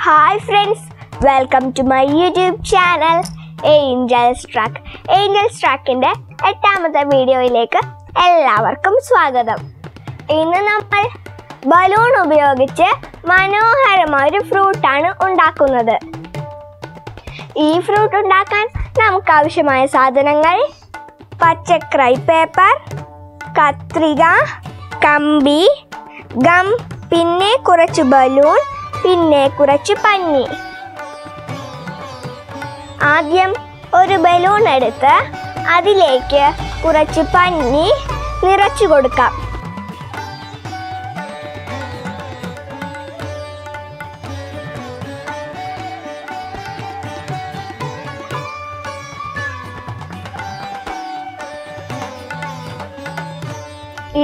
Hi friends, welcome to my YouTube channel Angel's Truck. Angel's Truckന്റെ 8ാമത്തെ വീഡിയോയിലേക്ക് എല്ലാവർക്കും സ്വാഗതം. ഇന്ന് നമ്മൾ ബലൂൺ ഉപയോഗിച്ച് മനോഹരമായ ഒരു ഫ്രൂട്ട് ആണ് ഉണ്ടാക്കുന്നത്. ഈ ഫ്രൂട്ട് ഉണ്ടാക്കാൻ നമുക്ക് ആവശ്യമായ സാധനങ്ങൾ പച്ച ക്രൈ പേപ്പർ, കത്രിക, കമ്പി, ഗം, പിന്നെ കുറച്ച് ബലൂൺ, പിന്നെ കുറച്ച് പഞ്ഞി. ആദ്യം ഒരു ബലൂൺ എടുത്ത് അതിലേക്ക് കുറച്ച് പഞ്ഞി നിറച്ചു കൊടുക്കാം.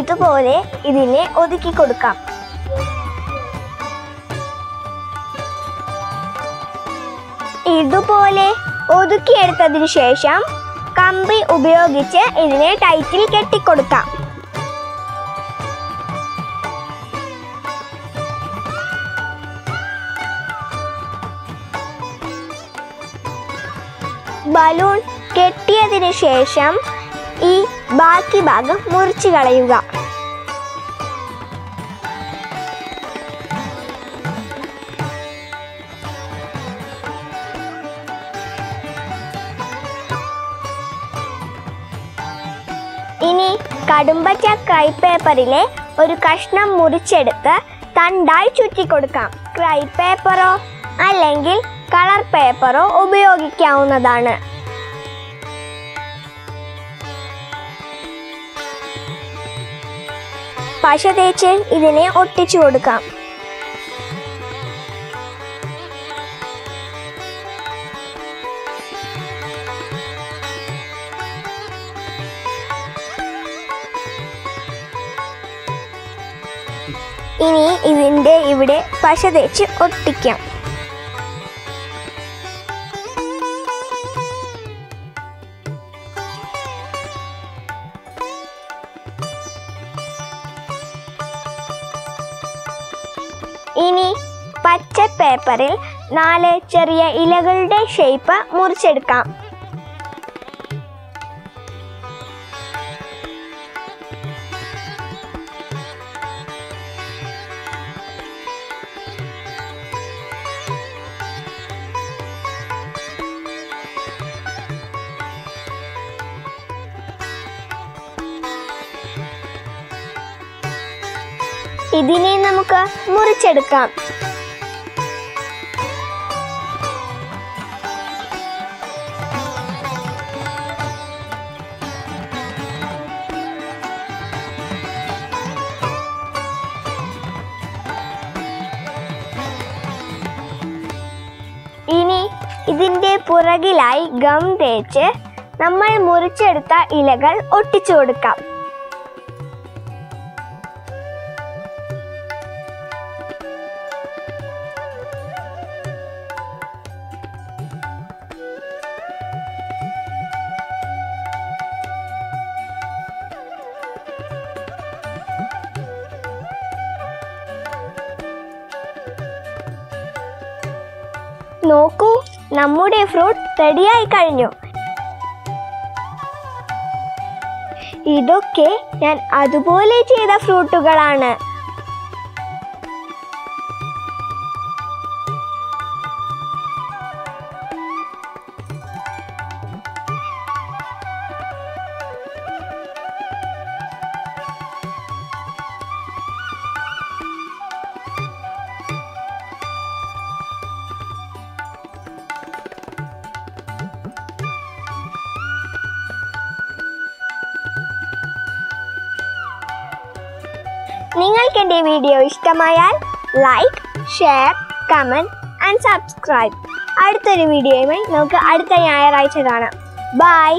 ഇതുപോലെ ഇതിനെ ഒതുക്കി കൊടുക്കാം. ഇതുപോലെ ഒതുക്കിയെടുത്തതിനു ശേഷം കമ്പി ഉപയോഗിച്ച് ഇതിനെ ടൈറ്റിൽ കെട്ടിക്കൊടുക്കാം. ബലൂൺ കെട്ടിയതിനു ശേഷം ഈ ബാക്കി ഭാഗം മുറിച്ചു കളയുക. ഇനി കടുംപച്ച ക്രൈ പേപ്പറിലെ ഒരു കഷ്ണം മുറിച്ചെടുത്ത് തണ്ടായി ചുറ്റിക്കൊടുക്കാം. ക്രൈ പേപ്പറോ അല്ലെങ്കിൽ കളർ പേപ്പറോ ഉപയോഗിക്കാവുന്നതാണ്. പശ തേച്ച് ഇതിനെ ഒട്ടിച്ചു കൊടുക്കാം. ഇനി ഇതിൻ്റെ ഇവിടെ പശ തേച്ച് ഒട്ടിക്കാം. ഇനി പച്ച പേപ്പറിൽ 4 ചെറിയ ഇലകളുടെ ഷേപ്പ് മുറിച്ചെടുക്കാം. ഇതിനെ നമുക്ക് മുറിച്ചെടുക്കാം. ഇനി ഇതിൻ്റെ പുറകിലായി ഗം തേച്ച് നമ്മൾ മുറിച്ചെടുത്ത ഇലകൾ ഒട്ടിച്ചു കൊടുക്കാം. നോക്കൂ, നമ്മുടെ ഫ്രൂട്ട് റെഡിയായി കഴിഞ്ഞു. ഇതൊക്കെ ഞാൻ അതുപോലെ ചെയ്ത ഫ്രൂട്ടുകളാണ്. നിങ്ങൾക്ക് എൻ്റെ വീഡിയോ ഇഷ്ടമായാൽ like, share, comment and subscribe. അടുത്തൊരു വീഡിയോയുമായി നമുക്ക് അടുത്ത ഞായറാഴ്ച കാണാം. ബൈ.